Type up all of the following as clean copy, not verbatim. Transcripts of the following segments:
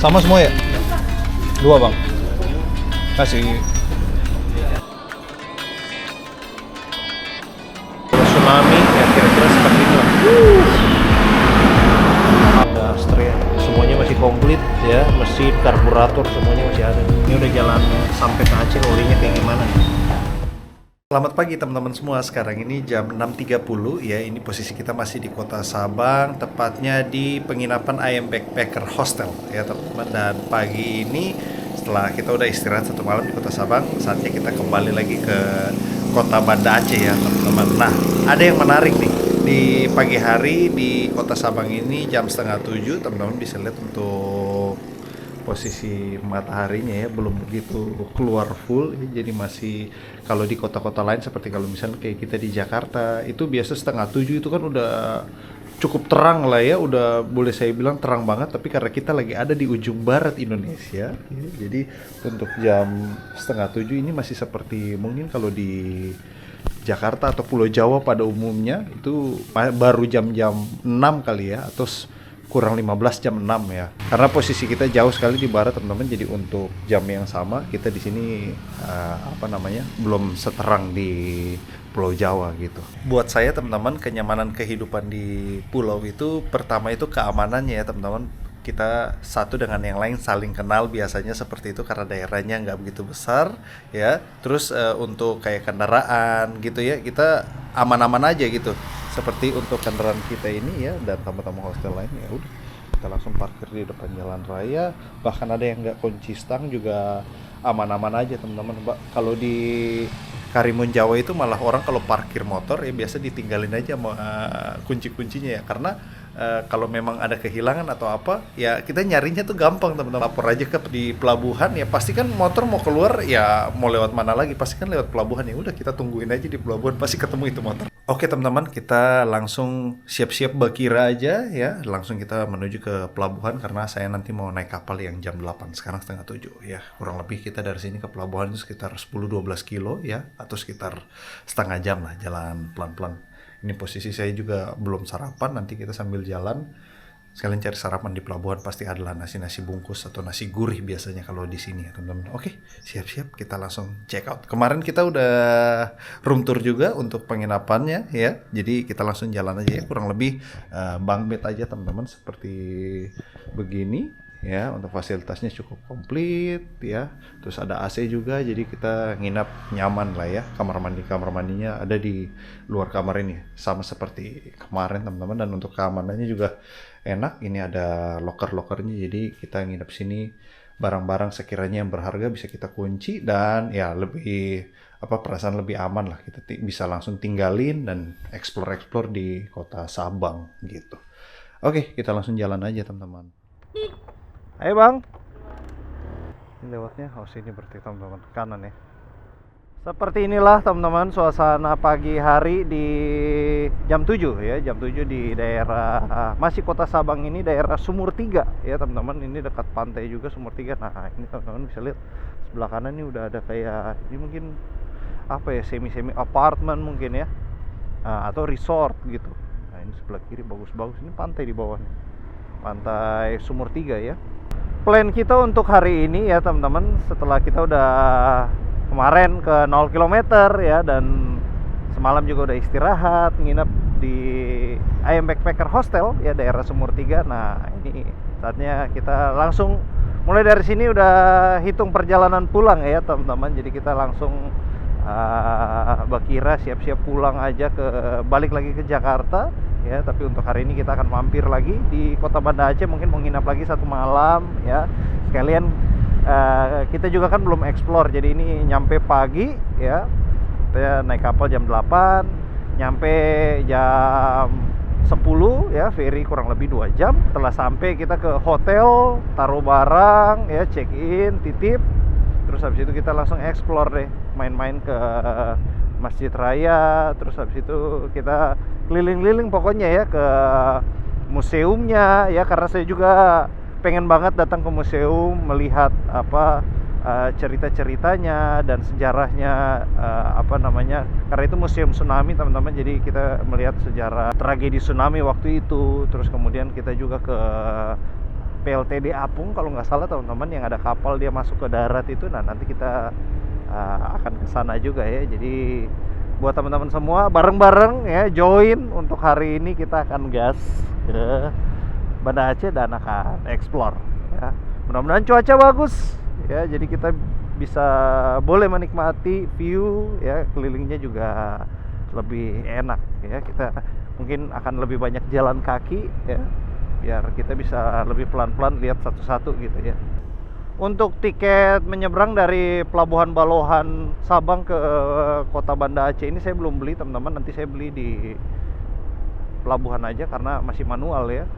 Sama semua ya? Dua bang. Kasih. Tsunami ya kira-kira seperti itu. Ada Astrea, semuanya masih komplit ya, mesin, karburator semuanya masih ada. Ini udah jalan sampai ke Aceh, olinya kayak gimana nih? Selamat pagi teman-teman semua, sekarang ini jam 6.30 ya. Ini posisi kita masih di kota Sabang, tepatnya di penginapan IM Backpacker Hostel ya teman-teman. Dan pagi ini setelah kita udah istirahat satu malam di kota Sabang, saatnya kita kembali lagi ke kota Banda Aceh ya teman-teman. Nah, ada yang menarik nih di pagi hari di kota Sabang ini jam setengah 7, teman-teman bisa lihat untuk posisi mataharinya ya belum begitu keluar full ya, jadi masih kalau di kota-kota lain seperti kalau misalnya kayak kita di Jakarta itu biasa setengah 7 itu kan udah cukup terang lah ya, udah boleh saya bilang terang banget, tapi karena kita lagi ada di ujung barat Indonesia ya, jadi untuk jam setengah 7 ini masih seperti mungkin kalau di Jakarta atau Pulau Jawa pada umumnya itu baru jam-jam 6 kali ya, atau kurang 15 jam 6 ya. Karena posisi kita jauh sekali di barat teman-teman, jadi untuk jam yang sama kita di sini belum seterang di Pulau Jawa gitu. Buat saya teman-teman, kenyamanan kehidupan di pulau itu pertama itu keamanannya ya teman-teman. Kita satu dengan yang lain saling kenal biasanya seperti itu karena daerahnya nggak begitu besar ya. Terus untuk kayak kendaraan gitu ya, kita aman-aman aja gitu. Seperti untuk kendaraan kita ini ya, dan tamu-tamu hostel lain ya udah kita langsung parkir di depan jalan raya. Bahkan ada yang nggak kunci stang juga aman-aman aja teman-teman. Kalau di Karimun Jawa itu malah orang kalau parkir motor ya biasa ditinggalin aja sama kunci-kuncinya ya, karena kalau memang ada kehilangan atau apa ya kita nyarinya tuh gampang teman-teman. Lapor aja ke di pelabuhan ya, pasti kan motor mau keluar ya mau lewat mana lagi, pasti kan lewat pelabuhan. Ya udah kita tungguin aja di pelabuhan, pasti ketemu itu motor. Oke teman-teman, kita langsung siap-siap berkira aja ya, langsung kita menuju ke pelabuhan karena saya nanti mau naik kapal yang jam 8, sekarang setengah 7 ya. Kurang lebih kita dari sini ke pelabuhan itu sekitar 10-12 kilo ya, atau sekitar setengah jam lah jalan pelan-pelan. Ini posisi saya juga belum sarapan, nanti kita sambil jalan sekalian cari sarapan di pelabuhan. Pasti adalah nasi-nasi bungkus atau nasi gurih biasanya kalau di sini ya teman-teman. Oke, siap-siap kita langsung check out. Kemarin kita udah room tour juga untuk penginapannya ya, jadi kita langsung jalan aja ya. Kurang lebih bunk bed aja teman-teman seperti begini ya, untuk fasilitasnya cukup komplit ya. Terus ada AC juga, jadi kita nginap nyaman lah ya. Kamar mandinya ada di luar kamar ini sama seperti kemarin teman-teman. Dan untuk keamanannya juga enak, ini ada loker-lokernya, jadi kita nginep sini barang-barang sekiranya yang berharga bisa kita kunci, dan ya lebih perasaan lebih aman lah, kita bisa langsung tinggalin dan explore di kota Sabang gitu. Oke, kita langsung jalan aja teman-teman. Ayo bang, ini lewatnya sini berarti teman-teman, kanan ya. Seperti inilah teman-teman suasana pagi hari di jam 7 ya, jam 7 di daerah masih kota Sabang ini, daerah Sumur 3 ya teman-teman. Ini dekat pantai juga Sumur 3. Nah ini teman-teman bisa lihat sebelah kanan ini udah ada kayak, ini mungkin semi apartemen mungkin ya, atau resort gitu. Nah ini sebelah kiri bagus-bagus, ini pantai di bawahnya, pantai Sumur 3 ya. Plan kita untuk hari ini ya teman-teman, setelah kita udah kemarin ke 0 km ya, dan semalam juga udah istirahat nginep di IM Backpacker Hostel ya, daerah Sumur 3. Nah ini saatnya kita langsung mulai dari sini udah hitung perjalanan pulang ya teman-teman. Jadi kita langsung berkira siap-siap pulang aja, balik lagi ke Jakarta ya. Tapi untuk hari ini kita akan mampir lagi di kota Banda Aceh, mungkin menginap lagi satu malam ya. Sekalian kita juga kan belum explore, jadi ini nyampe pagi ya. Kita naik kapal jam 8, nyampe jam 10 ya, ferry kurang lebih 2 jam. Setelah sampai kita ke hotel, taruh barang ya, check in, titip. Terus habis itu kita langsung explore deh, main-main ke Masjid Raya. Terus habis itu kita keliling-keliling pokoknya ya, ke museumnya ya, karena saya juga pengen banget datang ke museum, melihat cerita-ceritanya dan sejarahnya, karena itu museum tsunami teman-teman. Jadi kita melihat sejarah tragedi tsunami waktu itu. Terus kemudian kita juga ke PLTD Apung kalau nggak salah teman-teman, yang ada kapal dia masuk ke darat itu. Nah nanti kita akan ke sana juga ya. Jadi buat teman-teman semua bareng-bareng ya join untuk hari ini, kita akan gas ke Banda Aceh dan akan explore ya. Mudah-mudahan cuaca bagus ya, jadi kita bisa boleh menikmati view ya, kelilingnya juga lebih enak ya. Kita mungkin akan lebih banyak jalan kaki ya, biar kita bisa lebih pelan-pelan lihat satu-satu gitu ya. Untuk tiket menyeberang dari Pelabuhan Balohan Sabang ke kota Banda Aceh ini saya belum beli teman-teman, nanti saya beli di pelabuhan aja karena masih manual ya.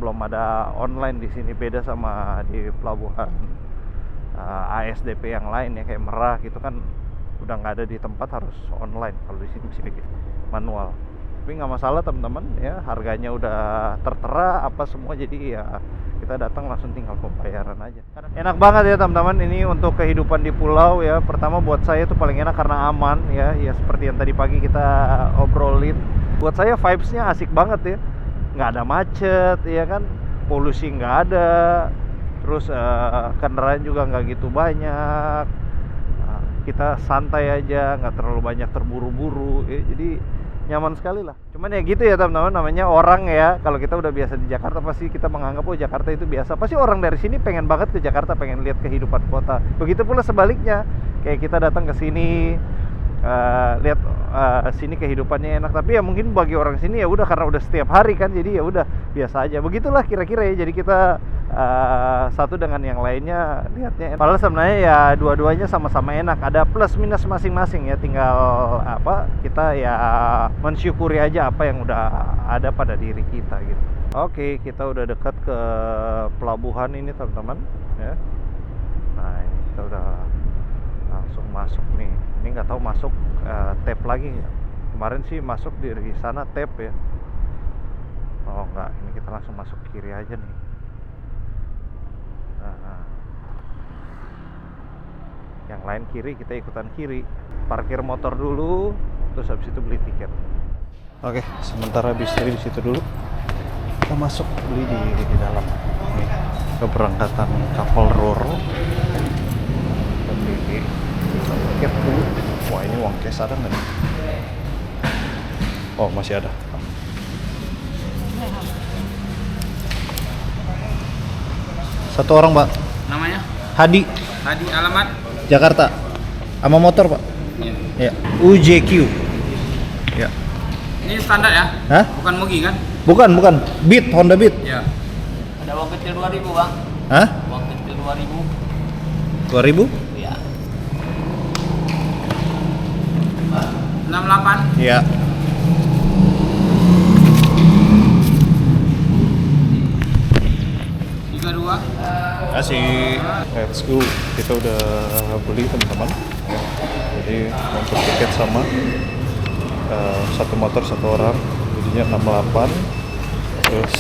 Belum ada online di sini, beda sama di pelabuhan ASDP yang lain ya, kayak Merak gitu kan udah nggak ada di tempat, harus online. Kalau di sini masih manual. Tapi nggak masalah teman-teman ya, harganya udah tertera apa semua, jadi ya kita datang langsung tinggal pembayaran aja. Enak banget ya teman-teman, ini untuk kehidupan di pulau ya. Pertama buat saya itu paling enak karena aman ya, ya seperti yang tadi pagi kita obrolin. Buat saya vibes-nya asik banget ya, nggak ada macet ya kan, polusi nggak ada, terus kendaraan juga nggak gitu banyak. Kita santai aja, nggak terlalu banyak terburu-buru ya, jadi nyaman sekali lah. Cuman ya gitu ya teman-teman, namanya orang ya, kalau kita udah biasa di Jakarta pasti kita menganggap oh Jakarta itu biasa. Pasti orang dari sini pengen banget ke Jakarta, pengen lihat kehidupan kota. Begitu pula sebaliknya, kayak kita datang ke sini lihat sini kehidupannya enak, tapi ya mungkin bagi orang sini ya udah karena udah setiap hari kan, jadi ya udah biasa aja. Begitulah kira-kira ya, jadi kita satu dengan yang lainnya lihatnya enak. Padahal sebenarnya ya dua-duanya sama-sama enak, ada plus minus masing-masing ya, tinggal apa kita ya mensyukuri aja apa yang udah ada pada diri kita gitu. Oke, kita udah dekat ke pelabuhan ini teman-teman ya. Nah ini kita udah langsung masuk nih. Ini nggak tahu masuk tap lagi ya. Kemarin sih masuk dari sana tap ya. Oh enggak, ini kita langsung masuk kiri aja nih. Nah, yang lain kiri, kita ikutan kiri. Parkir motor dulu, terus habis itu beli tiket. Oke, sementara habis dari situ dulu, kita masuk beli di dalam. Nih, keberangkatan kapal Roro. Beli tiket dulu. Wah ini uang cash ada nggak nih? Oh masih ada. Satu orang pak. Namanya? Hadi. Hadi, alamat? Jakarta. Sama motor pak. Iya. Ya. UJQ. Ya. Ini standar ya? Hah? Bukan Mugi kan? Bukan. Beat, Honda Beat. Iya. Ada uang kecil 2000 bang. Hah? Uang kecil 2000. 2000? Iya. 68. Iya. Kasih. Let's go. Kita udah beli teman-teman. Jadi untuk tiket sama satu motor satu orang, jadinya 68. Terus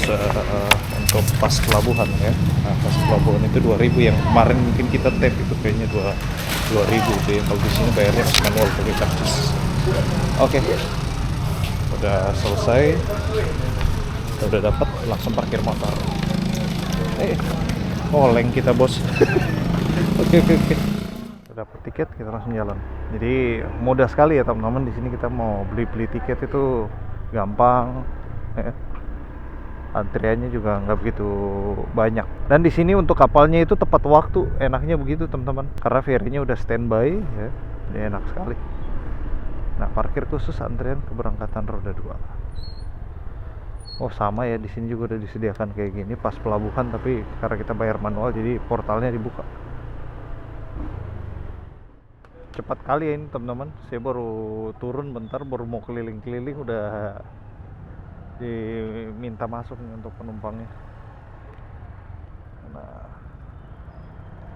untuk pas pelabuhan ya. Nah, pas pelabuhan itu 2000, yang kemarin mungkin kita tap itu kayaknya 2000 itu ya. Kalau di sini bayarnya masih manual pakai karcis. Oke. Udah selesai. Kita udah dapat, langsung parkir motor. Oleng kita bos. Oke. Udah dapet tiket, kita langsung jalan. Jadi mudah sekali ya teman-teman, di sini kita mau beli tiket itu gampang. Antriannya juga nggak begitu banyak. Dan di sini untuk kapalnya itu tepat waktu, enaknya begitu teman-teman. Karena ferry-nya udah standby ya, jadi enak sekali. Nah parkir khusus antrian keberangkatan roda 2. Oh sama ya, di sini juga udah disediakan kayak gini pas pelabuhan, tapi karena kita bayar manual jadi portalnya dibuka. Cepat kali ya ini teman-teman, saya baru turun bentar, baru mau keliling-keliling udah diminta masuk nih untuk penumpangnya. Nah,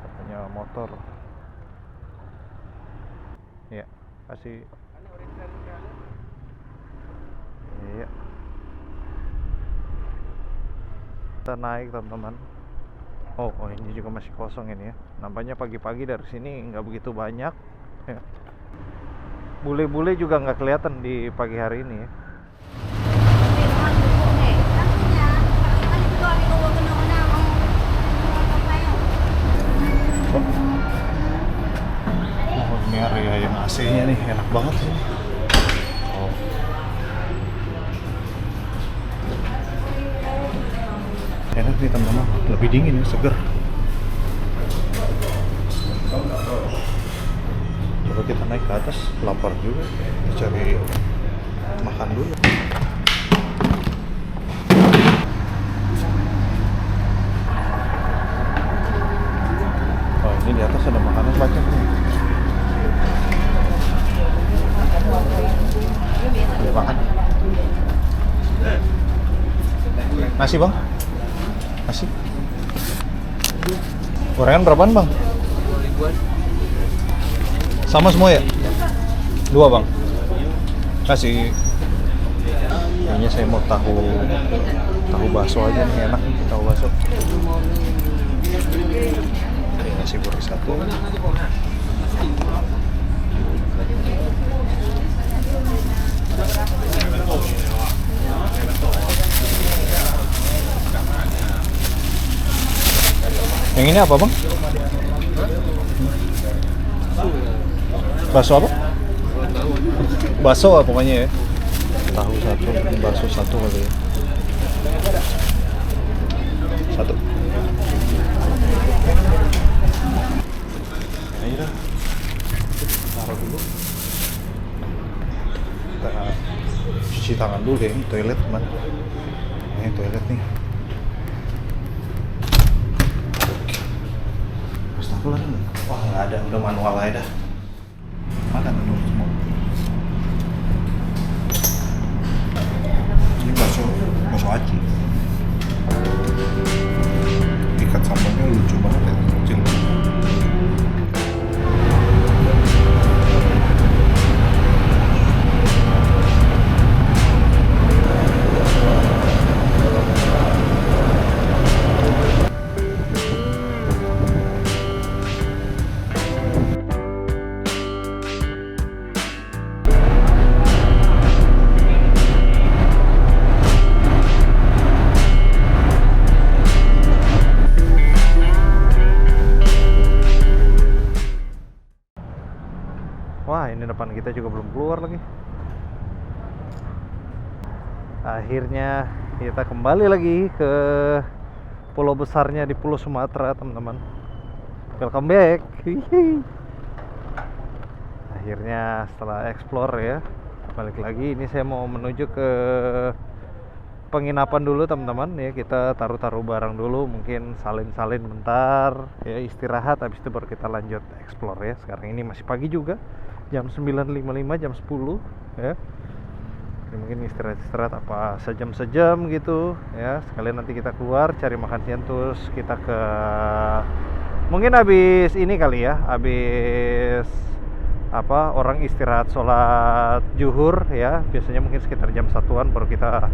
katanya motor. Ya, kasih. Iya. Kita naik teman-teman. Oh ini juga masih kosong ini ya. Nampaknya pagi-pagi dari sini nggak begitu banyak. Ya. Bule-bule juga nggak kelihatan di pagi hari ini ya. Ini area yang AC-nya nih enak banget sih. Oh. Enak nih teman-teman, lebih dingin ya, seger. Coba kita naik ke atas, lapar juga, cari makan dulu. Oh, ini di atas ada makanan banyak nih. Boleh makan. Nasi bang? Nasi? Gorengan berapaan bang? 2.000-an. Sama semua ya? 2 bang? Kasih. Kayaknya saya mau tahu bakso aja nih, enak nih tahu bakso. Ini nasi goreng 1. Yang ini apa bang? Bakso apa? Bakso apa pokoknya ya? Tahu 1, bakso 1 kali ya. 1. Ayo dah. Taruh dulu. Kita cuci tangan dulu deh, toilet mana? Ini toilet nih. Astagfirullah. Wah nggak ada, udah manual aja dah. Makan dulu semua. Ini bakso aci. Ikat sambalnya lucu banget ya, kecil. Wah, ini depan kita juga belum keluar lagi. Akhirnya kita kembali lagi ke pulau besarnya di Pulau Sumatera, teman-teman. Welcome back. Akhirnya setelah explore ya, balik lagi. Ini saya mau menuju ke penginapan dulu, teman-teman ya. Kita taruh-taruh barang dulu, mungkin salin-salin bentar ya, istirahat. Habis itu baru kita lanjut explore ya. Sekarang ini masih pagi juga, jam 9.55, jam 10 ya. Jadi mungkin istirahat apa sejam gitu ya. Sekalian nanti kita keluar cari makan siang, terus kita ke mungkin habis ini kali ya, habis apa orang istirahat sholat zuhur ya. Biasanya mungkin sekitar jam 1-an baru kita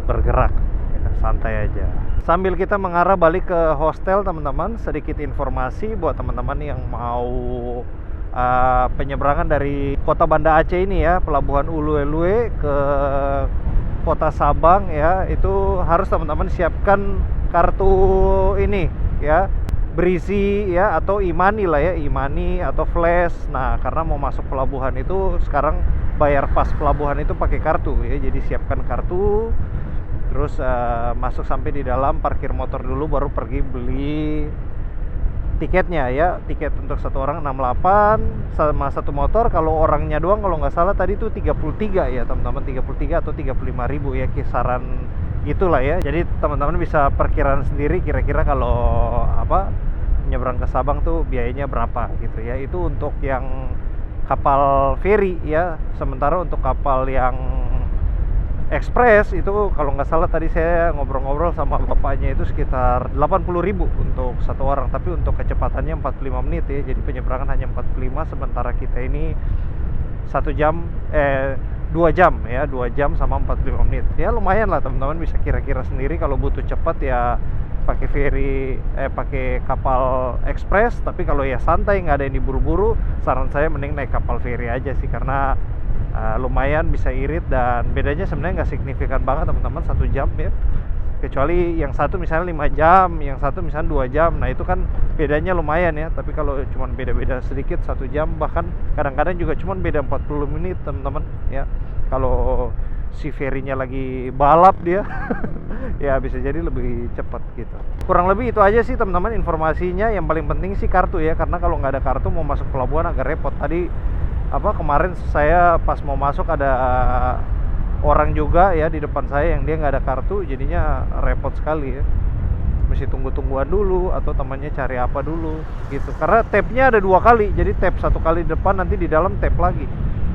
bergerak ya, santai aja. Sambil kita mengarah balik ke hostel, teman-teman, sedikit informasi buat teman-teman yang mau penyeberangan dari kota Banda Aceh ini ya, pelabuhan Ulu Elue ke kota Sabang ya, itu harus teman-teman siapkan kartu ini ya, berisi ya, atau imani lah ya, imani atau flash. Nah, karena mau masuk pelabuhan itu sekarang bayar pas pelabuhan itu pakai kartu ya, jadi siapkan kartu. Terus masuk sampai di dalam, parkir motor dulu, baru pergi beli tiketnya ya. Tiket untuk satu orang 68 sama satu motor. Kalau orangnya doang kalau nggak salah tadi tuh 33 ya teman-teman, 33 atau 35.000 ya, kisaran gitulah ya. Jadi teman-teman bisa perkiraan sendiri kira-kira kalau apa nyebrang ke Sabang tuh biayanya berapa gitu ya. Itu untuk yang kapal feri ya. Sementara untuk kapal yang ekspres itu kalau nggak salah tadi saya ngobrol-ngobrol sama bapaknya itu sekitar 80.000 untuk satu orang, tapi untuk kecepatannya 45 menit ya. Jadi penyeberangan hanya 45, sementara kita ini 2 jam ya, 2 jam sama 45 menit ya. Lumayan lah teman-teman, bisa kira-kira sendiri kalau butuh cepat ya pakai feri, pakai kapal ekspres. Tapi kalau ya santai, nggak ada yang diburu-buru, saran saya mending naik kapal feri aja sih, karena lumayan bisa irit, dan bedanya sebenarnya nggak signifikan banget teman-teman, 1 jam ya. Kecuali yang satu misalnya 5 jam, yang satu misalnya 2 jam. Nah itu kan bedanya lumayan ya. Tapi kalau cuma beda-beda sedikit 1 jam, bahkan kadang-kadang juga cuma beda 40 menit teman-teman ya. Kalau si ferinya lagi balap dia ya bisa jadi lebih cepat gitu. Kurang lebih itu aja sih teman-teman informasinya. Yang paling penting sih kartu ya, karena kalau nggak ada kartu mau masuk pelabuhan agak repot. Tadi kemarin saya pas mau masuk ada orang juga ya di depan saya yang dia nggak ada kartu, jadinya repot sekali ya. Mesti tunggu-tungguan dulu atau temannya cari apa dulu gitu. Karena tab-nya ada 2 kali, jadi tab 1 kali di depan, nanti di dalam tab lagi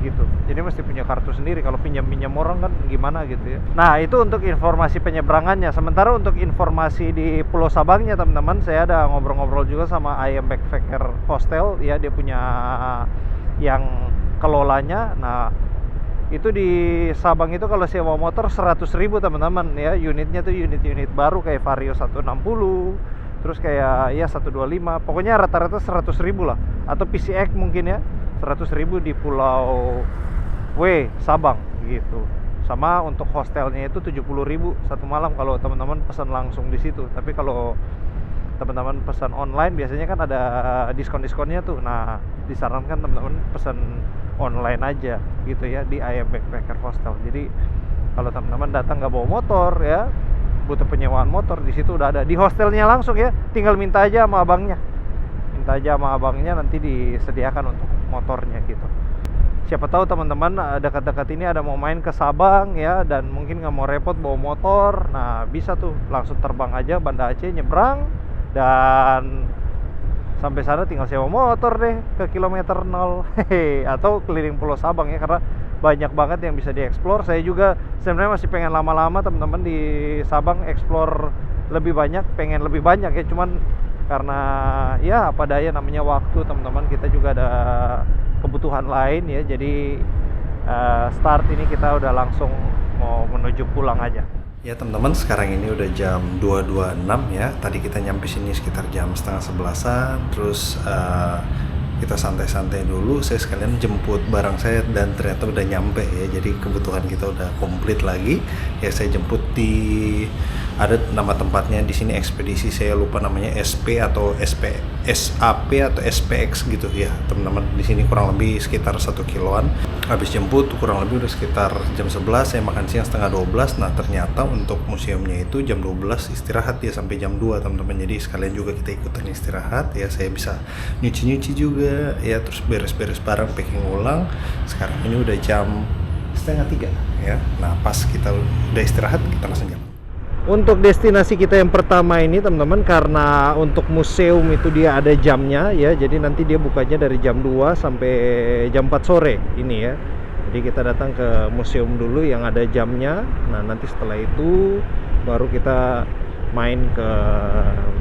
gitu. Jadi mesti punya kartu sendiri. Kalau pinjam-pinjam orang kan gimana gitu ya. Nah itu untuk informasi penyeberangannya. Sementara untuk informasi di Pulau Sabangnya teman-teman, saya ada ngobrol-ngobrol juga sama IM Backpacker Hostel ya, dia punya yang kelolanya. Nah itu di Sabang itu kalau sewa motor 100.000 teman-teman ya. Unitnya tuh unit-unit baru kayak Vario 160, terus kayak ya 125, pokoknya rata-rata 100.000 lah. Atau PCX mungkin ya 100.000 di Pulau W Sabang gitu. Sama untuk hostelnya itu 70.000 satu malam kalau teman-teman pesan langsung di situ. Tapi kalau teman-teman pesan online biasanya kan ada diskon-diskonnya tuh. Nah disarankan teman-teman pesan online aja gitu ya di IM Backpacker Hostel. Jadi kalau teman-teman datang nggak bawa motor ya, butuh penyewaan motor, di situ udah ada di hostelnya langsung ya. Tinggal minta aja sama abangnya, nanti disediakan untuk motornya gitu. Siapa tahu teman-teman dekat-dekat ini ada mau main ke Sabang ya, dan mungkin nggak mau repot bawa motor. Nah bisa tuh langsung terbang aja Banda Aceh, nyebrang, dan sampai sana tinggal sewa motor deh ke kilometer 0 atau keliling Pulau Sabang ya, karena banyak banget yang bisa dieksplor. Saya juga sebenarnya masih pengen lama-lama teman-teman di Sabang, eksplor pengen lebih banyak ya, cuman karena ya apa daya namanya waktu teman-teman, kita juga ada kebutuhan lain ya. Jadi start ini kita udah langsung mau menuju pulang aja. Ya teman-teman, sekarang ini udah jam 2.26 ya. Tadi kita nyampe sini sekitar jam setengah 11-an. Terus kita santai-santai dulu. Saya sekalian jemput barang saya dan ternyata udah nyampe ya. Jadi kebutuhan kita udah komplit lagi. Ya saya jemput di, ada nama tempatnya di sini ekspedisi, saya lupa namanya SP atau SAP atau SPX gitu ya teman-teman. Di sini kurang lebih sekitar 1 kiloan. Habis jemput kurang lebih udah sekitar jam 11, saya makan siang setengah 12. Nah ternyata untuk museumnya itu jam 12 istirahat ya sampai jam 2 teman-teman. Jadi sekalian juga kita ikutan istirahat ya, saya bisa nyuci-nyuci juga ya, terus beres-beres barang, packing ulang. Sekarang ini udah jam setengah 3 ya. Nah pas kita udah istirahat kita langsung jalan. Untuk destinasi kita yang pertama ini teman-teman, karena untuk museum itu dia ada jamnya ya, jadi nanti dia bukanya dari jam 2 sampai jam 4 sore ini ya. Jadi kita datang ke museum dulu yang ada jamnya. Nah nanti setelah itu baru kita main ke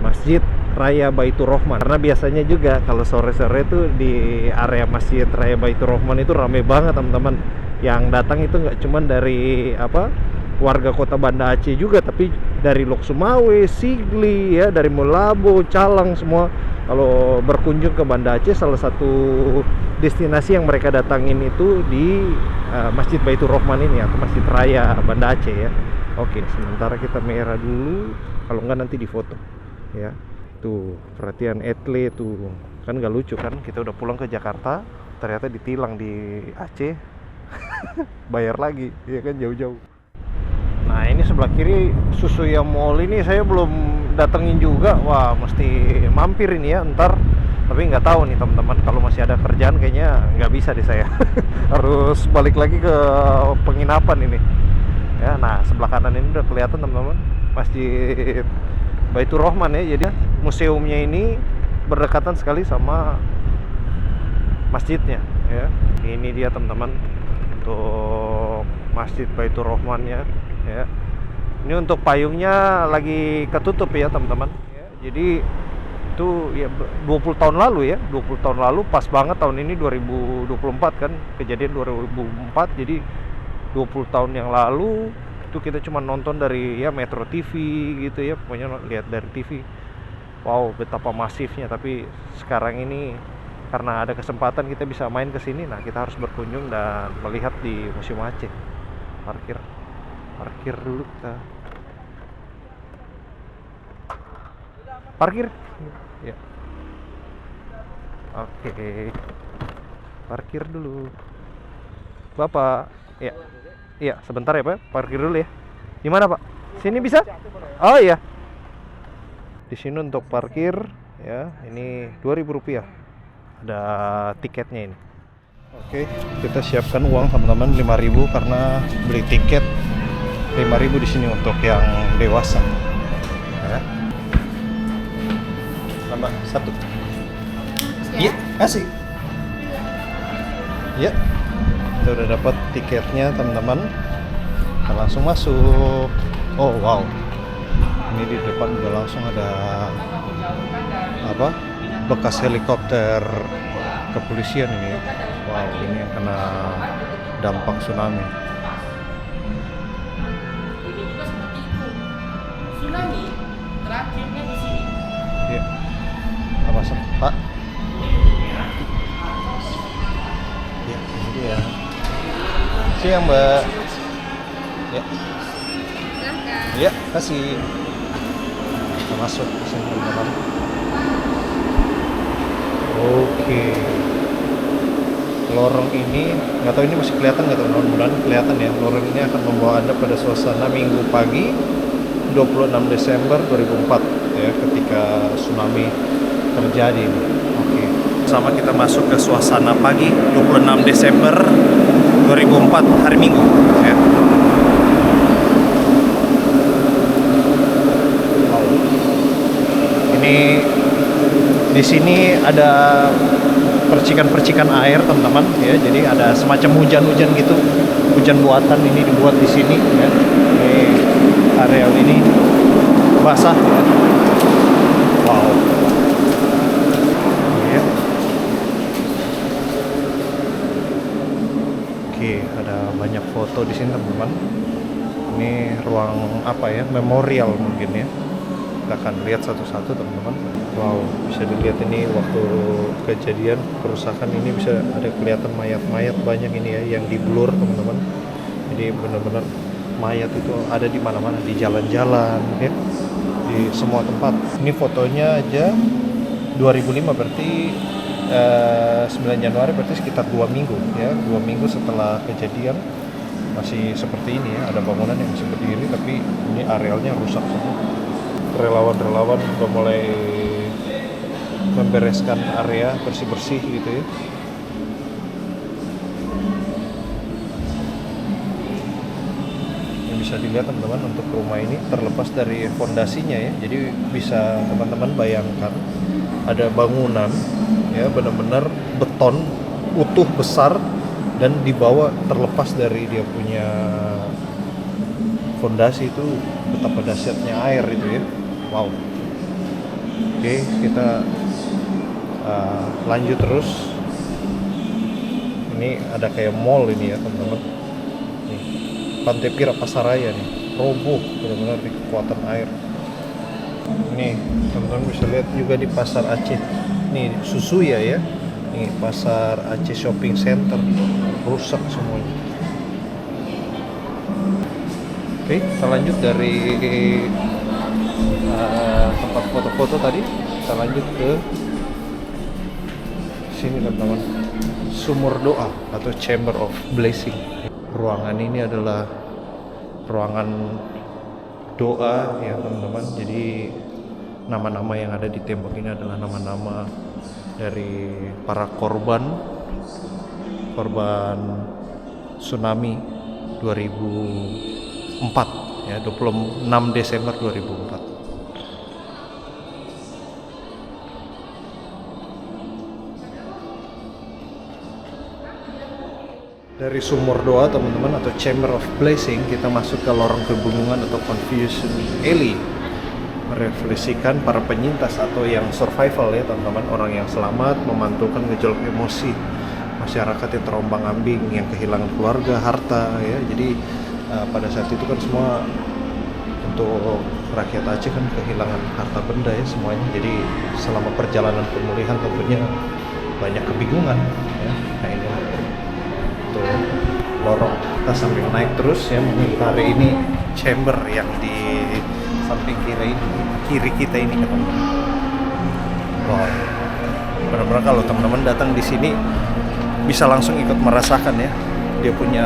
Masjid Raya Baitur Rahman. Karena biasanya juga kalau sore-sore itu di area Masjid Raya Baitur Rahman itu rame banget teman-teman. Yang datang itu nggak cuman dari warga kota Banda Aceh juga, tapi dari Lok Sumawe, Sigli ya, dari Melabo, Calang, semua kalau berkunjung ke Banda Aceh, salah satu destinasi yang mereka datangin itu di Masjid Baitur Rahman ini atau Masjid Raya Banda Aceh ya. Oke, sementara kita merah dulu, kalau enggak nanti difoto ya. Tuh perhatian etle tuh, kan nggak lucu kan, kita udah pulang ke Jakarta ternyata ditilang di Aceh. Bayar lagi ya kan, jauh-jauh. Nah ini sebelah kiri Susuya Mall ini saya belum datengin juga. Wah mesti mampir ini ya ntar. Tapi nggak tahu nih teman-teman, kalau masih ada kerjaan kayaknya nggak bisa deh saya. Harus balik lagi ke penginapan ini ya. Nah sebelah kanan ini udah kelihatan teman-teman Masjid Baitur Rahman ya. Jadi museumnya ini berdekatan sekali sama masjidnya ya. Ini dia teman-teman untuk Masjid Baitur Rahman ya. Ini untuk payungnya lagi ketutup ya teman-teman ya. Jadi itu ya 20 tahun lalu ya, 20 tahun lalu pas banget. Tahun ini 2024 kan, kejadian 2004. Jadi 20 tahun yang lalu itu kita cuma nonton dari ya Metro TV gitu ya, pokoknya lihat dari TV. Wow betapa masifnya. Tapi sekarang ini karena ada kesempatan kita bisa main ke sini, nah kita harus berkunjung dan melihat di Museum Aceh. Parkir dulu kita. parkir. Ya. Oke. Parkir dulu. Bapak. Ya. Iya, sebentar ya, Pak. Parkir dulu ya. Di mana, Pak? Sini bisa? Oh iya. Di sini untuk parkir ya, ini Rp2.000. Ada tiketnya ini. Oke, kita siapkan uang teman-teman 5.000 karena beli tiket 5.000 di sini untuk yang dewasa. Ya. Tambah 1. Iya, kasih. Ya. Kita udah dapat tiketnya teman-teman. Kita langsung masuk. Oh wow. Ini di depan udah langsung ada apa? Bekas helikopter kepolisian ini. Wow, ini yang kena dampak tsunami. Ini juga seperti itu. Tsunami terakhirnya di sini. Iya. Kita masuk, Pak. Ya, ini dia. Siang, Mbak. Ya. Silahkan. Ya, kasih. Kita masuk ke sini teman-teman. Oke. Lorong ini, nggak tahu ini masih kelihatan nggak tahu, mudah-mudahan kelihatan ya. Lorong ini akan membawa Anda pada suasana Minggu pagi 26 Desember 2004 ya, ketika tsunami terjadi. Oke. Sama kita masuk ke suasana pagi 26 Desember 2004 hari Minggu ya. Ini di sini ada percikan-percikan air teman-teman ya, jadi ada semacam hujan-hujan gitu, hujan buatan ini dibuat di sini ya. Ini area ini basah ya. Wow ya. Oke, ada banyak foto di sini teman-teman. Ini ruang apa ya, memorial mungkin ya. Kita akan lihat satu-satu teman-teman. Wow, bisa dilihat ini waktu kejadian kerusakan ini, bisa ada kelihatan mayat-mayat banyak ini ya, yang di blur teman-teman. Jadi benar-benar mayat itu ada di mana-mana, di jalan-jalan ya, di semua tempat. Ini fotonya aja 2005, berarti 9 Januari, berarti sekitar 2 minggu ya, 2 minggu setelah kejadian masih seperti ini ya. Ada bangunan yang masih berdiri tapi ini arealnya rusak semua. Relawan-relawan udah mulai membereskan area, bersih-bersih gitu ya. Yang bisa dilihat teman-teman, untuk rumah ini terlepas dari fondasinya ya, jadi bisa teman-teman bayangkan ada bangunan ya, benar-benar beton utuh besar, dan di bawah terlepas dari dia punya fondasi itu betapa dahsyatnya air itu ya. Wow. Oke, kita lanjut terus. Ini ada kayak mall ini ya teman-teman. Nih, Pantai Pira Pasaraya nih, roboh benar-benar di kekuatan air. Ini teman-teman bisa lihat juga di Pasar Aceh. Nih Susuya ya. Nih Pasar Aceh Shopping Center rusak semuanya. Oke, kita lanjut dari tempat foto-foto tadi, kita lanjut ke sini teman-teman, Sumur Doa atau Chamber of Blessing. Ruangan ini adalah ruangan doa ya teman-teman. Jadi nama-nama yang ada di tembok ini adalah nama-nama dari para korban tsunami 2004 ya, 26 Desember 2004. Dari Sumur Doa teman-teman atau Chamber of Blessing, kita masuk ke lorong kebingungan atau Confusion Alley, merefleksikan para penyintas atau yang survival ya teman-teman, orang yang selamat, memantulkan gejolak emosi masyarakat yang terombang-ambing, yang kehilangan keluarga, harta ya. Jadi pada saat itu kan semua untuk rakyat Aceh kan kehilangan harta benda ya semuanya. Jadi selama perjalanan pemulihan tentunya banyak kebingungan ya. Nah ini untuk lorong, kita sambil naik terus ya mengitari ini chamber yang di samping kiri kita ini ya teman-teman. Wow, benar-benar kalau teman-teman datang di sini bisa langsung ikut merasakan ya, dia punya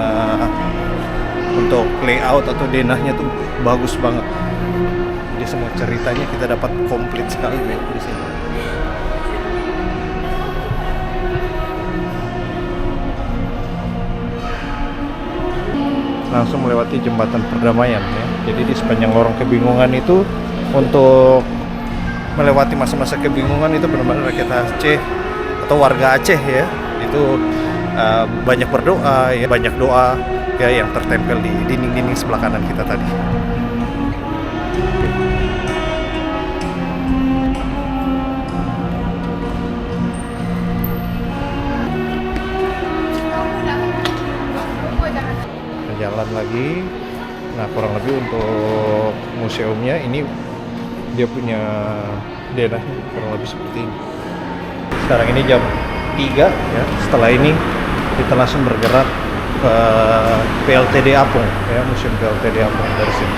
untuk layout atau denahnya tuh bagus banget. Jadi semua ceritanya kita dapat komplit sekali ya di sini. Langsung melewati jembatan perdamaian ya. Jadi di sepanjang lorong kebingungan itu, untuk melewati masa-masa kebingungan itu benar-benar rakyat Aceh atau warga Aceh ya, itu banyak berdoa ya, banyak doa ya yang tertempel di dinding-dinding sebelah kanan kita tadi. Jalan lagi. Nah, kurang lebih untuk museumnya ini dia punya denahnya kurang lebih seperti ini. Sekarang ini jam 3 ya. Setelah ini kita langsung bergerak ke PLTD Apung ya, Museum PLTD Apung dari sini.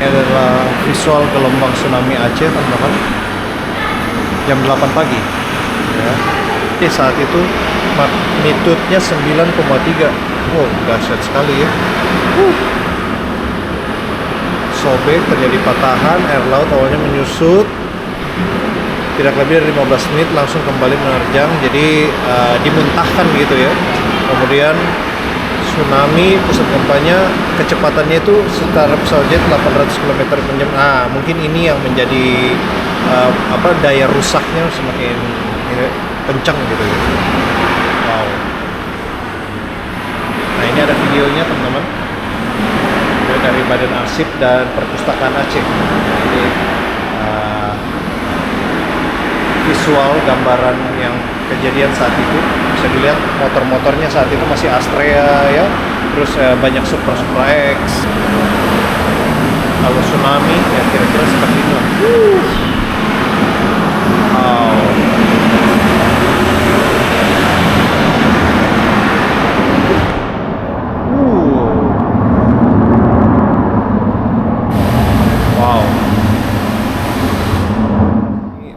Ini adalah visual gelombang tsunami Aceh teman-teman. Jam 8 pagi ya. Saat itu magnitudenya 9,3. Wow, dahsyat sekali ya. Sobek, terjadi patahan, air laut awalnya menyusut. Tidak lebih dari 15 menit langsung kembali menerjang, jadi dimuntahkan gitu ya. Kemudian tsunami, pusat gempanya kecepatannya itu setara pesawat jet 800 km per jam. Nah, mungkin ini yang menjadi daya rusaknya semakin kencang gitu ya. Wow. Nah, ini ada videonya teman-teman, dari Badan Arsip dan Perpustakaan Aceh. Jadi visual gambaran yang kejadian saat itu bisa dilihat, motor-motornya saat itu masih Astrea ya, terus banyak Supra X. Kalau tsunami ya kira-kira seperti itu. Wow. Wow.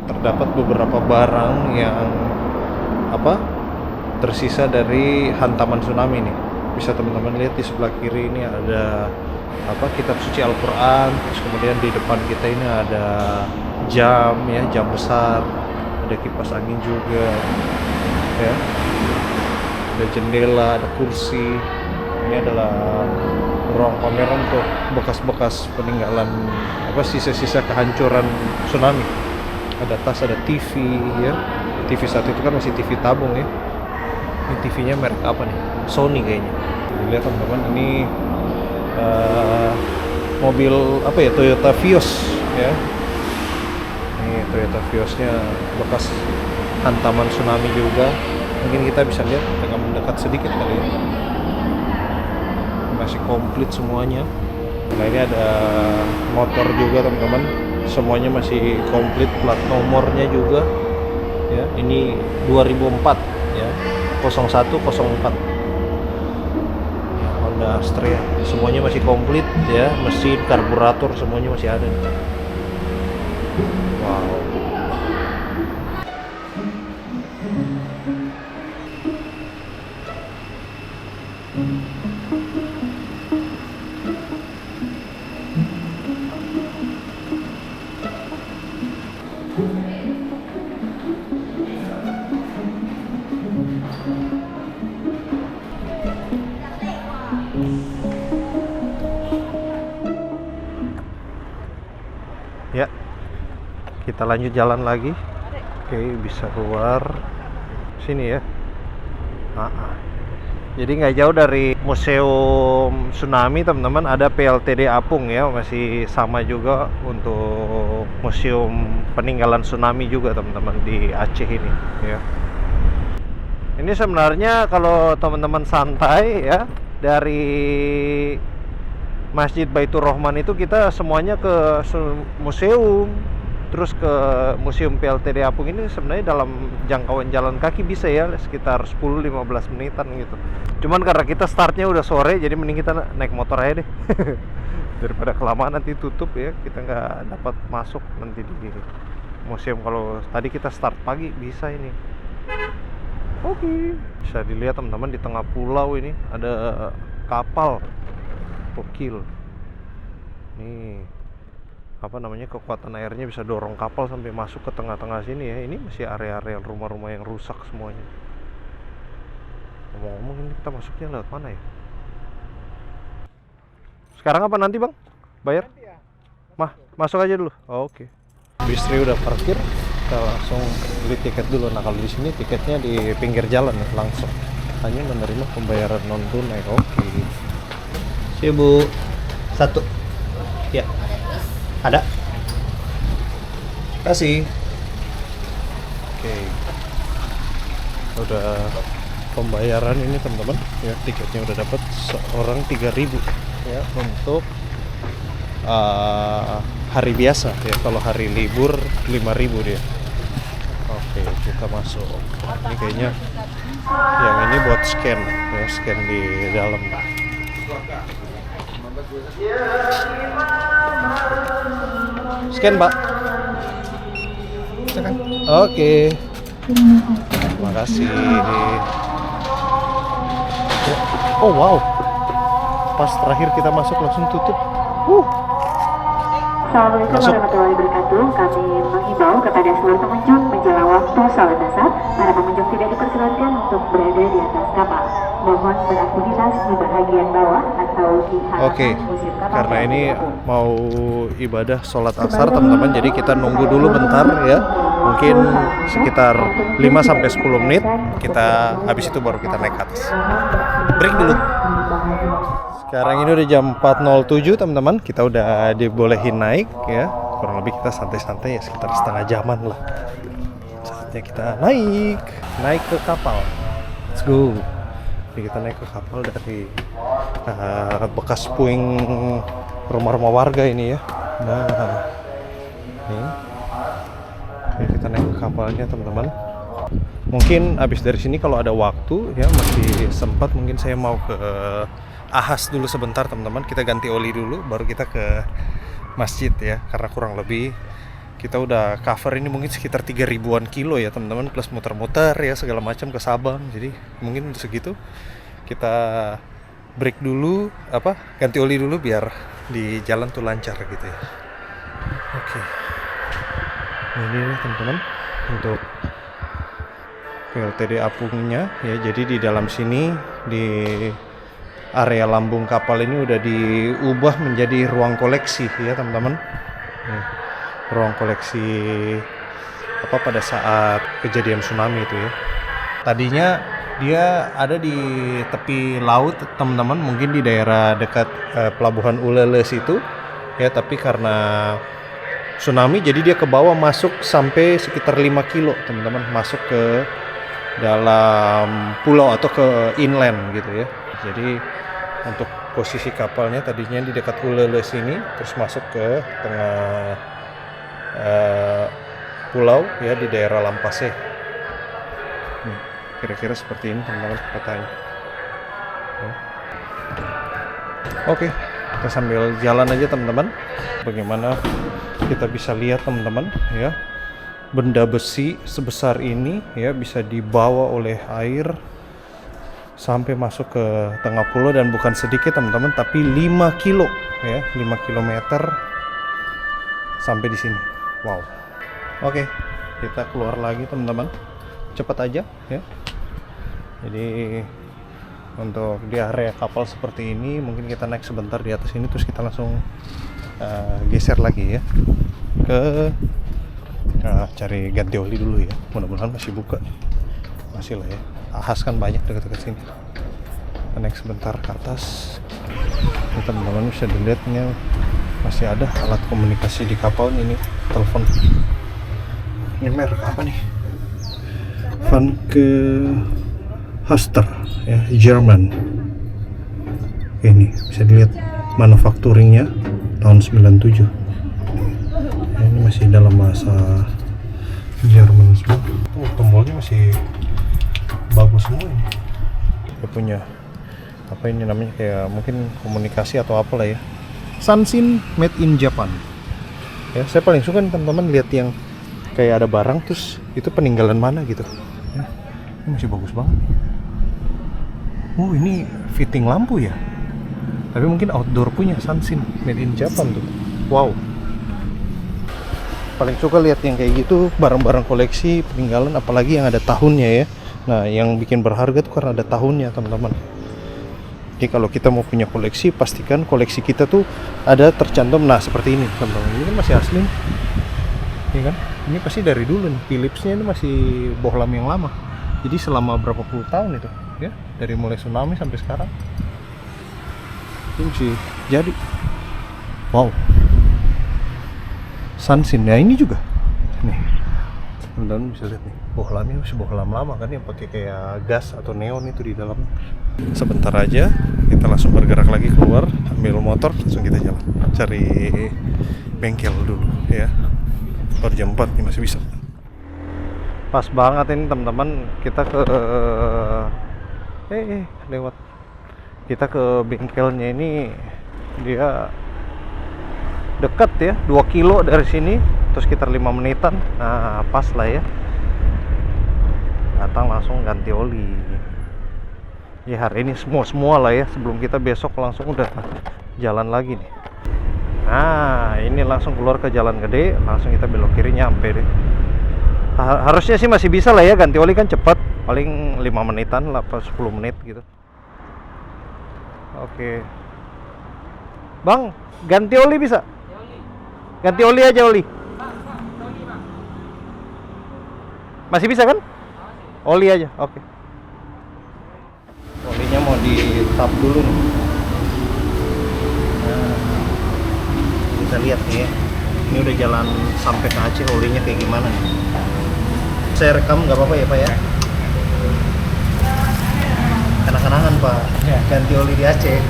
Terdapat beberapa barang yang tersisa dari hantaman tsunami nih. Bisa teman-teman lihat di sebelah kiri ini ada kitab suci Al-Quran. Terus kemudian di depan kita ini ada jam ya, jam besar. Ada kipas angin juga ya. Ada jendela, ada kursi. Ini adalah ruang pameran untuk bekas-bekas peninggalan sisa-sisa kehancuran tsunami. Ada tas, ada TV ya. TV saat itu kan masih TV tabung ya. Ini TV-nya merek apa nih? Sony kayaknya. Lihat teman-teman, ini mobil Toyota Vios ya. Ini Toyota Viosnya bekas hantaman tsunami juga. Mungkin kita bisa lihat agak mendekat sedikit kali ya. Masih komplit semuanya. Nah, ini ada motor juga teman-teman, semuanya masih komplit, plat nomornya juga ya. Ini 2004 ya, 0104 ya, Honda Astrea, semuanya masih komplit ya, mesin, karburator semuanya masih ada. Wow. Ya, kita lanjut jalan lagi. Oke, bisa keluar sini ya. Jadi nggak jauh dari Museum Tsunami teman-teman, ada PLTD Apung ya, masih sama juga untuk museum peninggalan tsunami juga teman-teman di Aceh ini ya. Ini sebenarnya kalau teman-teman santai ya, dari Masjid Baitur Rahman itu kita semuanya ke museum Terus ke Museum PLTD Apung ini sebenarnya dalam jangkauan jalan kaki bisa ya, sekitar 10-15 menitan gitu. Cuman karena kita startnya udah sore, jadi mending kita naik motor aja deh. Daripada kelamaan nanti tutup ya, kita nggak dapat masuk nanti di museum. Kalau tadi kita start pagi bisa ini. Oke. Bisa dilihat teman-teman, di tengah pulau ini ada kapal. Gokil. Nih, apa namanya, kekuatan airnya bisa dorong kapal sampai masuk ke tengah-tengah sini ya. Ini masih area-area rumah-rumah yang rusak semuanya. Ngomong-ngomong, ini kita masuknya lewat mana ya? Sekarang apa nanti bang? Bayar? Masuk aja dulu. Oke. Bistri udah parkir, kita langsung beli tiket dulu. Nah kalau di sini tiketnya di pinggir jalan ya, langsung. Hanya menerima pembayaran non tunai. Oke. Si Bu, 1. Ya. Ada. Kasih. Oke. Udah pembayaran ini teman-teman. Ya tiketnya udah dapat, seorang 3.000 ya untuk hari biasa ya. Kalau hari libur 5.000 dia. Oke, kita masuk. Ini kayaknya yang ini buat scan ya, scan di dalam. Scan, Pak. Silakan. Oke. Terima kasih. Oh wow. Pas terakhir kita masuk langsung tutup. Assalamualaikum warahmatullahi wabarakatuh. Kami menghimbau kepada seluruh pengunjung menjelang waktu salat asar, para pengunjung tidak dipersilakan untuk berada di atas kapal. Mohon beraktivitas di bagian bawah atau di halaman museum kapal. Karena ini mau ibadah sholat asar teman-teman, jadi kita nunggu dulu bentar ya. Mungkin sekitar 5-10 menit. Kita habis itu baru kita naik ke atas. Break dulu. Sekarang ini udah jam 4.07 teman-teman, kita udah dibolehin naik ya. Kurang lebih kita santai-santai ya, sekitar setengah jaman lah. Saatnya kita naik ke kapal. Let's go. Jadi kita naik ke kapal dari bekas puing rumah-rumah warga ini ya. Nah, ini. Oke, kita naik ke kapalnya teman-teman. Mungkin abis dari sini kalau ada waktu ya, masih sempat, mungkin saya mau ke Ahas dulu sebentar teman-teman. Kita ganti oli dulu baru kita ke masjid ya, karena kurang lebih kita udah cover ini mungkin sekitar 3.000-an kilo ya teman-teman, plus muter-muter ya segala macam ke Sabang. Jadi mungkin segitu kita break dulu, ganti oli dulu biar di jalan tuh lancar gitu ya. Oke. Ini teman-teman untuk PLTD Apungnya ya. Jadi di dalam sini, di area lambung kapal ini udah diubah menjadi ruang koleksi ya teman-teman. Ruang koleksi pada saat kejadian tsunami itu ya. Tadinya dia ada di tepi laut teman-teman, mungkin di daerah dekat pelabuhan Ulele situ ya, tapi karena tsunami jadi dia ke bawah, masuk sampai sekitar 5 kilo teman-teman, masuk ke dalam pulau atau ke inland gitu ya. Jadi untuk posisi kapalnya tadinya di dekat Ulele sini, terus masuk ke tengah pulau ya, di daerah Lampase. Kira-kira seperti ini teman-teman petanya. Oke, kita sambil jalan aja teman-teman. Bagaimana kita bisa lihat teman-teman ya, benda besi sebesar ini ya bisa dibawa oleh air sampai masuk ke tengah pulau, dan bukan sedikit teman-teman, tapi 5 kilo ya, 5 kilometer sampai di sini. Wow. Oke, kita keluar lagi teman-teman, cepat aja ya. Jadi untuk di area kapal seperti ini mungkin kita naik sebentar di atas ini, terus kita langsung geser lagi ya ke cari ganti oli dulu ya. Mudah-mudahan masih buka, masih lah ya. Ahas kan banyak dekat-dekat sini. Kita naik sebentar ke atas. Ini teman-teman bisa dilihatnya masih ada alat komunikasi di kapal ini, telepon. Ini merek apa nih? Vanke Haster ya, Jerman. Ini bisa dilihat manufacturingnya tahun 97. Ini masih dalam masa Jerman semua. Tombolnya masih bagus semua ini. Dia punya apa ini namanya, kayak mungkin komunikasi atau apalah ya. Sansin made in Japan. Ya, saya paling suka nih teman-teman lihat yang kayak ada barang terus itu peninggalan mana gitu. Ya, ini masih bagus banget. Oh, ini fitting lampu ya. Tapi mungkin outdoor punya Sansin made in Japan tuh. Wow. Paling suka lihat yang kayak gitu, barang-barang koleksi peninggalan, apalagi yang ada tahunnya ya. Nah, yang bikin berharga tuh karena ada tahunnya, teman-teman. Jadi kalau kita mau punya koleksi, pastikan koleksi kita tuh ada tercantum. Nah, seperti ini, teman-teman. Ini kan masih asli, ya kan? Ini pasti dari dulu nih. Philipsnya ini masih bohlam yang lama. Jadi selama berapa puluh tahun itu, ya, dari mulai tsunami sampai sekarang. Ini sih jadi, wow. Sansin, ya ini juga nih, teman-teman bisa lihat nih, bohlamnya masih bohlam lama kan, yang pakai kayak gas atau neon itu di dalam. Sebentar aja kita langsung bergerak lagi keluar, ambil motor, langsung kita jalan cari bengkel dulu ya. Baru jam 4 nih masih bisa. Pas banget ini teman-teman, kita ke lewat, kita ke bengkelnya ini, dia dekat ya, 2 kilo dari sini, terus sekitar 5 menitan. Nah, pas lah ya, datang langsung ganti oli ya hari ini, semua lah ya, sebelum kita besok langsung udah jalan lagi nih. Nah, ini langsung keluar ke jalan gede, langsung kita belok kiri nyampe deh. Harusnya sih masih bisa lah ya, ganti oli kan cepat, paling 5 menitan lah, 10 menit gitu. Oke Bang, ganti oli bisa? Ganti oli aja oli. Masih bisa kan? Oli aja, oke. Olinya mau di tap dulu nih. Nah, kita lihat nih ya. Ini udah jalan sampai ke Aceh, olinya kayak gimana nih. Saya rekam nggak apa-apa ya Pak ya? Kenang-kenangan Pak, ganti oli di Aceh.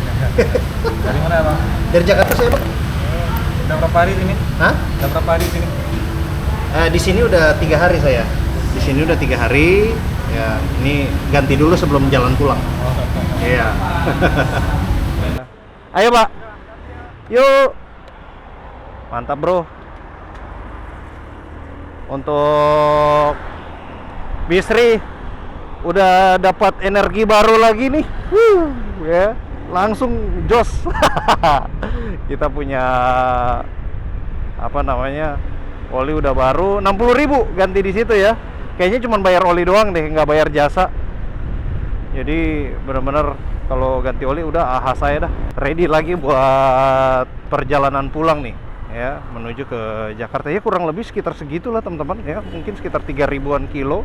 Dari mana bang? Dari Jakarta saya Pak. Udah berapa hari sini? Hah? Udah berapa hari sini? Di sini udah 3 hari saya. Di sini udah 3 hari. Ya, ini ganti dulu sebelum jalan pulang. Iya. Ayo Pak. Yuk. Mantap bro. Untuk Bisri udah dapat energi baru lagi nih. Ya, langsung jos. Kita punya apa namanya, oli udah baru, 60.000 ganti di situ ya. Kayaknya cuma bayar oli doang deh, nggak bayar jasa. Jadi benar-benar kalau ganti oli udah aha saya dah, ready lagi buat perjalanan pulang nih ya, menuju ke Jakarta. Ya kurang lebih sekitar segitulah teman-teman ya, mungkin sekitar 3.000-an kilo.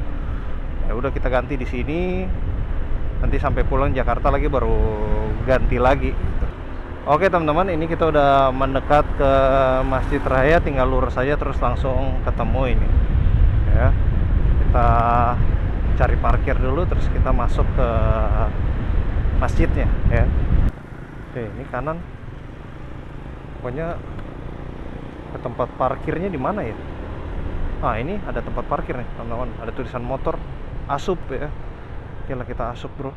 Ya udah kita ganti di sini, nanti sampai pulang Jakarta lagi baru ganti lagi gitu. Oke teman-teman, ini kita udah mendekat ke Masjid Raya, tinggal lurus saja terus langsung ketemu ini ya. Kita cari parkir dulu terus kita masuk ke masjidnya ya. Oke, ini kanan, pokoknya ke tempat parkirnya di mana ya? Ah, ini ada tempat parkir nih teman-teman, ada tulisan motor Asup ya. Oke lah, kita asup bro.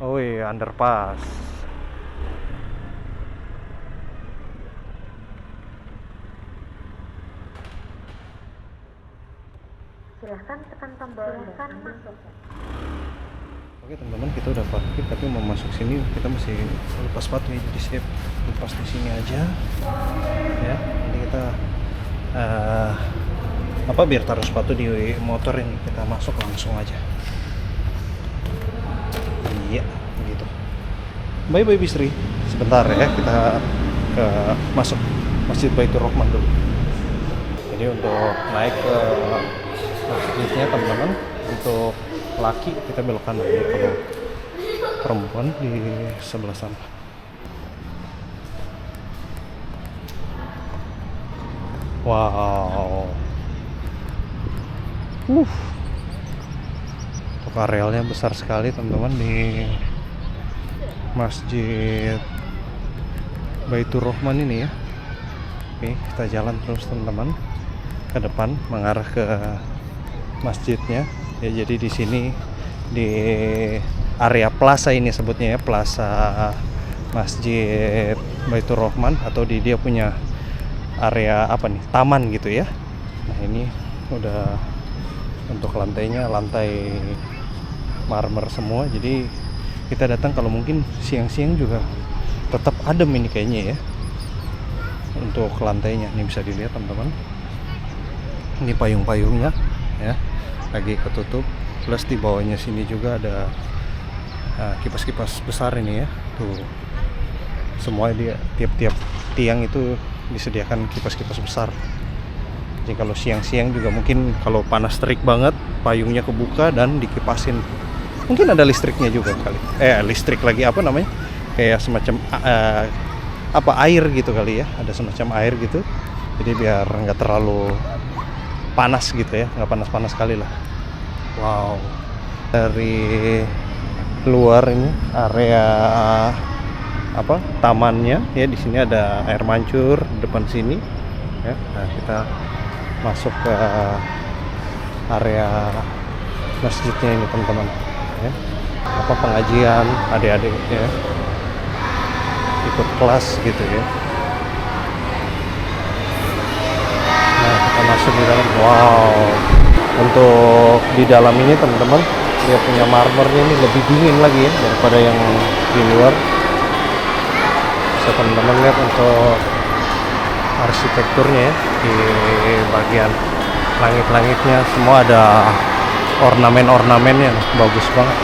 Oh iya, underpass. Silahkan tekan tombol dan masuk. Oke teman-teman, kita udah parkir tapi mau masuk sini kita masih lepas sepatu ya, jadi siap lepas di sini aja ya. Nanti kita biar taruh sepatu di motor ini, kita masuk langsung aja. Iya begitu. Bye bye Bisri, sebentar ya, kita ke masuk Masjid Baitur Rahman dulu. Jadi untuk naik ke masjidnya teman-teman, untuk laki kita belok kanan ya, kalau perempuan di sebelah sana. Wow. Untuk arealnya besar sekali teman-teman di Masjid Baitur Rahman ini ya. Oke, kita jalan terus teman-teman ke depan mengarah ke masjidnya. Ya, jadi di sini di area plaza ini sebutnya ya, plaza Masjid Baitur Rahman, atau dia punya area apa nih, taman gitu ya. Nah, ini udah untuk lantainya lantai marmer semua, jadi kita datang kalau mungkin siang-siang juga tetap adem ini kayaknya ya. Untuk lantainya ini bisa dilihat teman-teman, ini payung-payungnya ya lagi ketutup, plus di bawahnya sini juga ada kipas-kipas besar ini ya. Tuh, semua dia tiap-tiap tiang itu disediakan kipas-kipas besar. Jadi kalau siang-siang juga mungkin kalau panas terik banget, payungnya kebuka dan dikipasin. Mungkin ada listriknya juga kali. Listrik lagi apa namanya? Kayak semacam apa air gitu kali ya. Ada semacam air gitu. Jadi biar nggak terlalu panas gitu ya, nggak panas-panas sekali lah. Wow. Dari luar ini area apa? Tamannya ya, di sini ada air mancur di depan sini ya. Nah, kita masuk ke area masjidnya ini teman-teman ya. Apa pengajian adik-adik ya, ikut kelas gitu ya. Nah, kita masuk di dalam. Wow, untuk di dalam ini teman-teman, dia punya marmernya ini lebih dingin lagi ya daripada yang di luar. Bisa teman-teman lihat untuk arsitekturnya ya, di bagian langit-langitnya semua ada ornamen-ornamennya, bagus banget.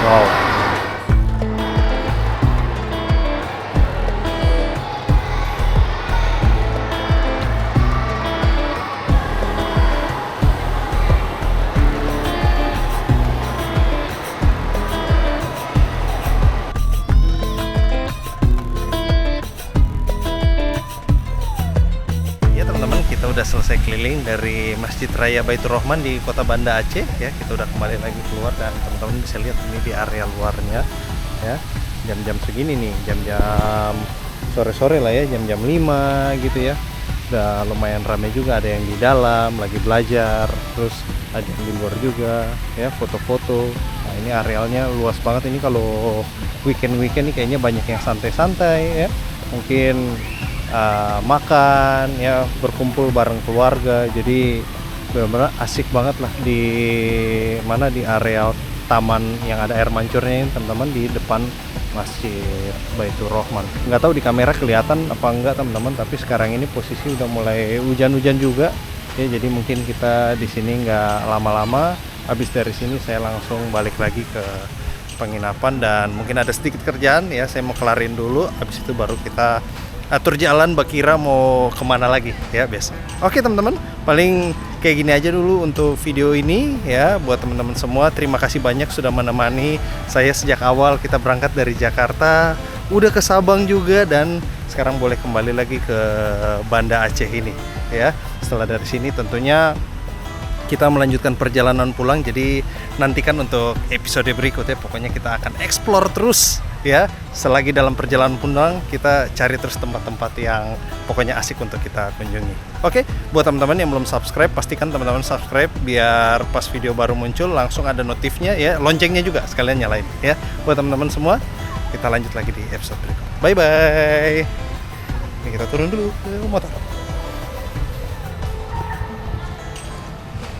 Wow. Udah selesai keliling dari Masjid Raya Baitur Rahman di Kota Banda Aceh ya. Kita udah kembali lagi keluar dan teman-teman bisa lihat ini di area luarnya ya. Jam-jam segini nih, jam-jam sore-sore lah ya, jam-jam 5 gitu ya. Udah lumayan ramai juga, ada yang di dalam lagi belajar, terus ada yang di luar juga ya, foto-foto. Nah, ini arealnya luas banget ini. Kalau weekend-weekend nih kayaknya banyak yang santai-santai ya. Mungkin makan ya, berkumpul bareng keluarga. Jadi benar-benar asik banget lah di mana, di area taman yang ada air mancurnya ini teman-teman, di depan Masjid Baitur Rahman. Nggak tahu di kamera kelihatan apa enggak teman-teman, tapi sekarang ini posisi udah mulai hujan-hujan juga ya, jadi mungkin kita di sini nggak lama-lama. Habis dari sini saya langsung balik lagi ke penginapan dan mungkin ada sedikit kerjaan ya, saya mau kelarin dulu. Habis itu baru kita atur jalan, Bakira mau kemana lagi ya besok. Oke teman-teman, paling kayak gini aja dulu untuk video ini ya. Buat teman-teman semua, terima kasih banyak sudah menemani saya sejak awal kita berangkat dari Jakarta, udah ke Sabang juga, dan sekarang boleh kembali lagi ke Banda Aceh ini ya. Setelah dari sini tentunya kita melanjutkan perjalanan pulang, jadi nantikan untuk episode berikutnya. Pokoknya kita akan explore terus ya. Selagi dalam perjalanan pulang, kita cari terus tempat-tempat yang pokoknya asik untuk kita kunjungi. Oke, buat teman-teman yang belum subscribe, pastikan teman-teman subscribe biar pas video baru muncul langsung ada notifnya ya. Loncengnya juga sekalian nyalain ya. Buat teman-teman semua, kita lanjut lagi di episode berikut. Bye bye. Ini kita turun dulu ke motor.